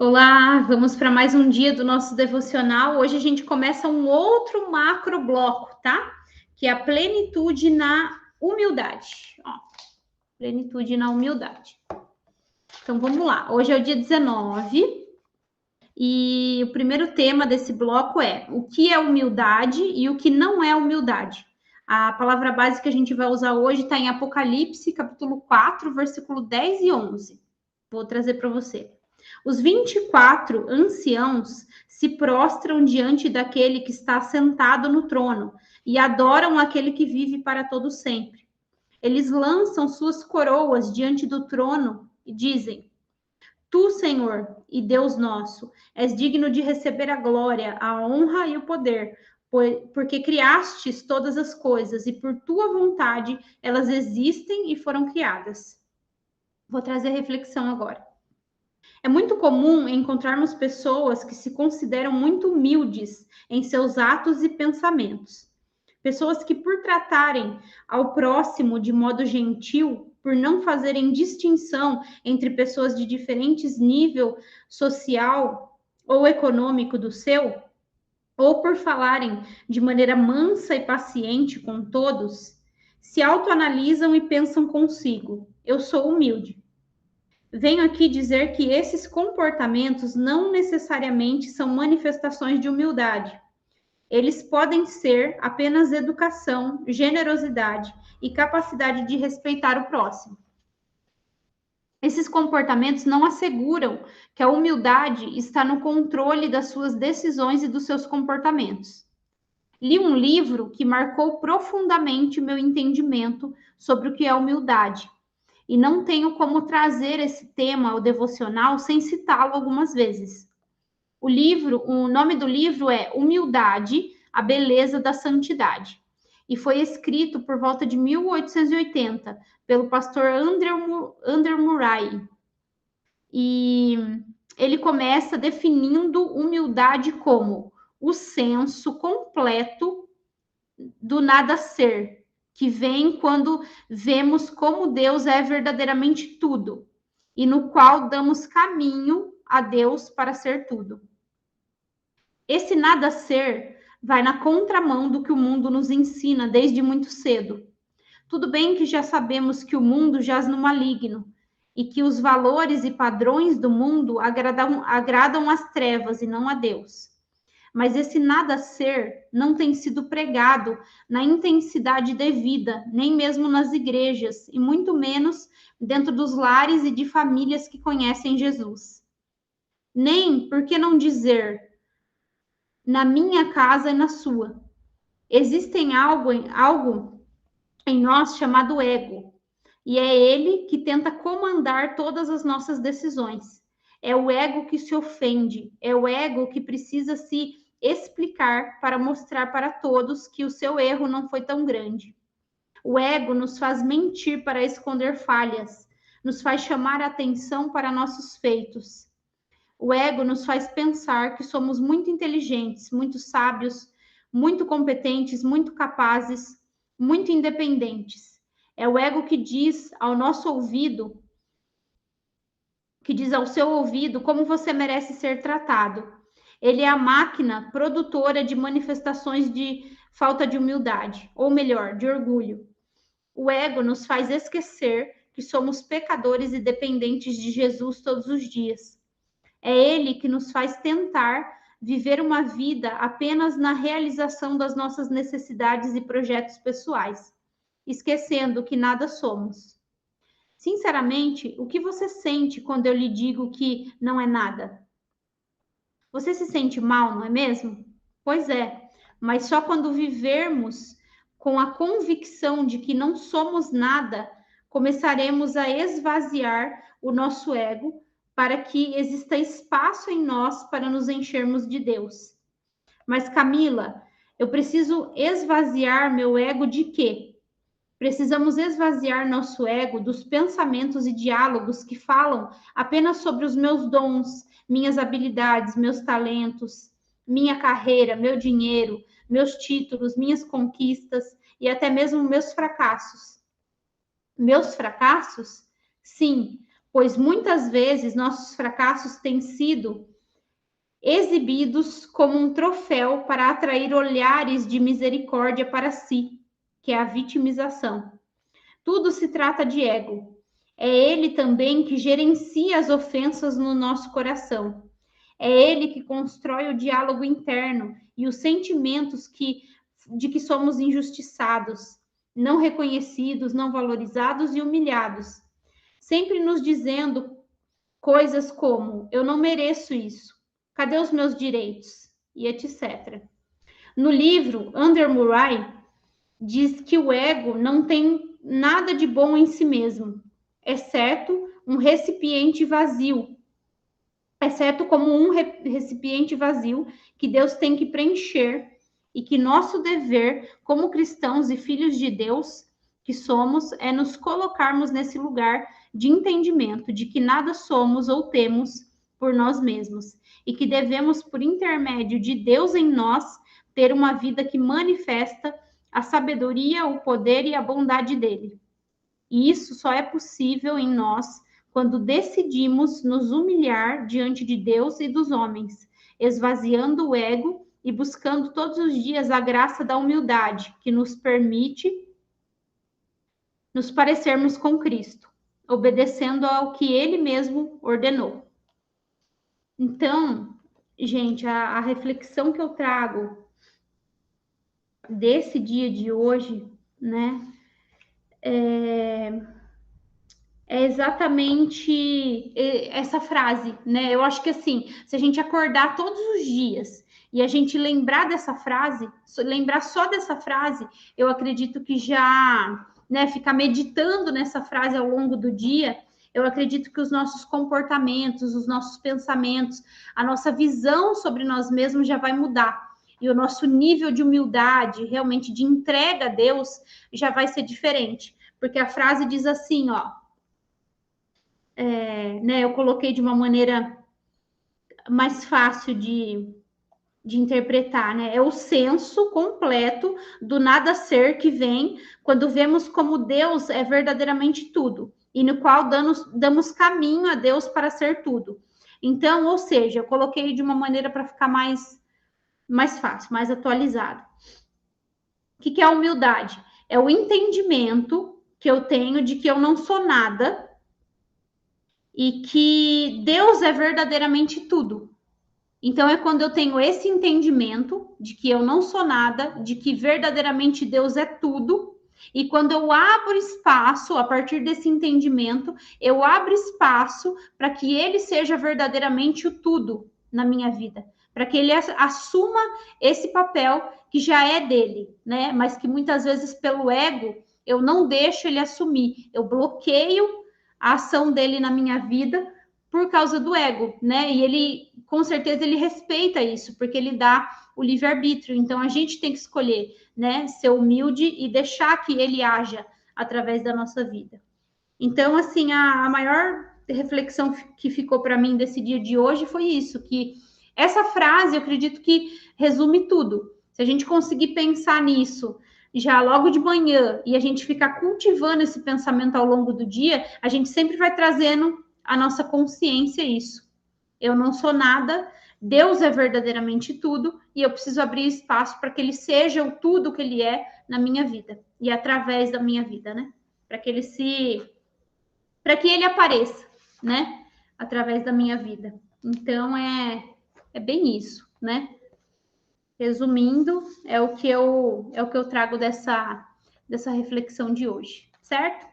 Olá, vamos para mais um dia do nosso devocional. Hoje a gente começa um outro macro bloco, tá? Que é a plenitude na humildade. Ó, plenitude na humildade. Então vamos lá. Hoje é o dia 19 e o primeiro tema desse bloco é o que é humildade e o que não é humildade. A palavra base que a gente vai usar hoje está em Apocalipse, capítulo 4, versículo 10 e 11. Vou trazer para você. Os 24 anciãos se prostram diante daquele que está sentado no trono e adoram aquele que vive para todo sempre. Eles lançam suas coroas diante do trono e dizem: Tu, Senhor e Deus nosso, és digno de receber a glória, a honra e o poder, porque criastes todas as coisas e por tua vontade elas existem e foram criadas. Vou trazer reflexão agora. É muito comum encontrarmos pessoas que se consideram muito humildes em seus atos e pensamentos. Pessoas que, por tratarem ao próximo de modo gentil, por não fazerem distinção entre pessoas de diferentes nível social ou econômico do seu, ou por falarem de maneira mansa e paciente com todos, se autoanalisam e pensam consigo: eu sou humilde. Venho aqui dizer que esses comportamentos não necessariamente são manifestações de humildade. Eles podem ser apenas educação, generosidade e capacidade de respeitar o próximo. Esses comportamentos não asseguram que a humildade está no controle das suas decisões e dos seus comportamentos. Li um livro que marcou profundamente o meu entendimento sobre o que é humildade. E não tenho como trazer esse tema ao devocional sem citá-lo algumas vezes. O nome do livro é Humildade, a Beleza da Santidade. E foi escrito por volta de 1880 pelo pastor Andrew Murray. E ele começa definindo humildade como o senso completo do nada ser, que vem quando vemos como Deus é verdadeiramente tudo e no qual damos caminho a Deus para ser tudo. Esse nada ser vai na contramão do que o mundo nos ensina desde muito cedo. Tudo bem que já sabemos que o mundo jaz no maligno e que os valores e padrões do mundo agradam às trevas e não a Deus. Mas esse nada ser não tem sido pregado na intensidade devida, nem mesmo nas igrejas, e muito menos dentro dos lares e de famílias que conhecem Jesus. Nem, por que não dizer, na minha casa e na sua. Existem algo em nós chamado ego, e é ele que tenta comandar todas as nossas decisões. É o ego que se ofende, é o ego que precisa se explicar para mostrar para todos que o seu erro não foi tão grande. O ego nos faz mentir para esconder falhas, nos faz chamar a atenção para nossos feitos. O ego nos faz pensar que somos muito inteligentes, muito sábios, muito competentes, muito capazes, muito independentes. É o ego que diz ao nosso ouvido, que diz ao seu ouvido como você merece ser tratado. Ele é a máquina produtora de manifestações de falta de humildade, ou melhor, de orgulho. O ego nos faz esquecer que somos pecadores e dependentes de Jesus todos os dias. É ele que nos faz tentar viver uma vida apenas na realização das nossas necessidades e projetos pessoais, esquecendo que nada somos. Sinceramente, o que você sente quando eu lhe digo que não é nada? Você se sente mal, não é mesmo? Pois é, mas só quando vivermos com a convicção de que não somos nada, começaremos a esvaziar o nosso ego para que exista espaço em nós para nos enchermos de Deus. Mas Camila, eu preciso esvaziar meu ego de quê? Precisamos esvaziar nosso ego dos pensamentos e diálogos que falam apenas sobre os meus dons, minhas habilidades, meus talentos, minha carreira, meu dinheiro, meus títulos, minhas conquistas e até mesmo meus fracassos. Meus fracassos? Sim, pois muitas vezes nossos fracassos têm sido exibidos como um troféu para atrair olhares de misericórdia para si, que é a vitimização. Tudo se trata de ego. É ele também que gerencia as ofensas no nosso coração. É ele que constrói o diálogo interno e os sentimentos de que somos injustiçados, não reconhecidos, não valorizados e humilhados. Sempre nos dizendo coisas como: eu não mereço isso, cadê os meus direitos? E etc. No livro, Under Murray diz que o ego não tem nada de bom em si mesmo, exceto um recipiente vazio, exceto como um recipiente vazio que Deus tem que preencher e que nosso dever como cristãos e filhos de Deus que somos é nos colocarmos nesse lugar de entendimento de que nada somos ou temos por nós mesmos e que devemos, por intermédio de Deus em nós, ter uma vida que manifesta a sabedoria, o poder e a bondade dele. E isso só é possível em nós quando decidimos nos humilhar diante de Deus e dos homens, esvaziando o ego e buscando todos os dias a graça da humildade, que nos permite nos parecermos com Cristo, obedecendo ao que ele mesmo ordenou. Então, gente, a reflexão que eu trago desse dia de hoje, né, é exatamente essa frase, né? Eu acho que assim, se a gente acordar todos os dias e a gente lembrar dessa frase, lembrar só dessa frase, eu acredito que já, né, ficar meditando nessa frase ao longo do dia, eu acredito que os nossos comportamentos, os nossos pensamentos, a nossa visão sobre nós mesmos já vai mudar. E o nosso nível de humildade, realmente de entrega a Deus, já vai ser diferente. Porque a frase diz assim, ó, né, eu coloquei de uma maneira mais fácil de interpretar, né? É o senso completo do nada ser que vem quando vemos como Deus é verdadeiramente tudo e no qual damos caminho a Deus para ser tudo. Então, ou seja, eu coloquei de uma maneira para ficar mais fácil, mais atualizado. O que é a humildade? É o entendimento que eu tenho de que eu não sou nada e que Deus é verdadeiramente tudo. Então, é quando eu tenho esse entendimento de que eu não sou nada, de que verdadeiramente Deus é tudo, e quando eu abro espaço, a partir desse entendimento, eu abro espaço para que Ele seja verdadeiramente o tudo na minha vida, para que Ele assuma esse papel que já é dele, né? Mas que muitas vezes pelo ego eu não deixo Ele assumir, eu bloqueio a ação dele na minha vida por causa do ego, né? E ele, com certeza, ele respeita isso, porque ele dá o livre-arbítrio. Então, a gente tem que escolher, né? Ser humilde e deixar que ele haja através da nossa vida. Então, assim, a maior reflexão que ficou para mim desse dia de hoje foi isso, que essa frase, eu acredito que resume tudo. Se a gente conseguir pensar nisso já logo de manhã e a gente ficar cultivando esse pensamento ao longo do dia, a gente sempre vai trazendo a nossa consciência isso. Eu não sou nada, Deus é verdadeiramente tudo e eu preciso abrir espaço para que ele seja o tudo que ele é na minha vida e através da minha vida, né? Para que ele apareça, né? Através da minha vida. Então é bem isso, né? Resumindo, é o que eu trago dessa reflexão de hoje, certo?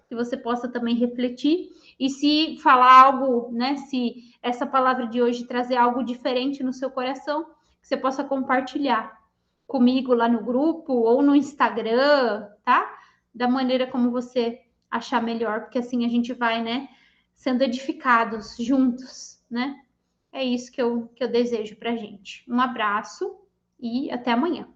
Que você possa também refletir e se falar algo, né? Se essa palavra de hoje trazer algo diferente no seu coração, que você possa compartilhar comigo lá no grupo ou no Instagram, tá? Da maneira como você achar melhor, porque assim a gente vai, né? Sendo edificados juntos, né? É isso que eu desejo pra gente. Um abraço e até amanhã.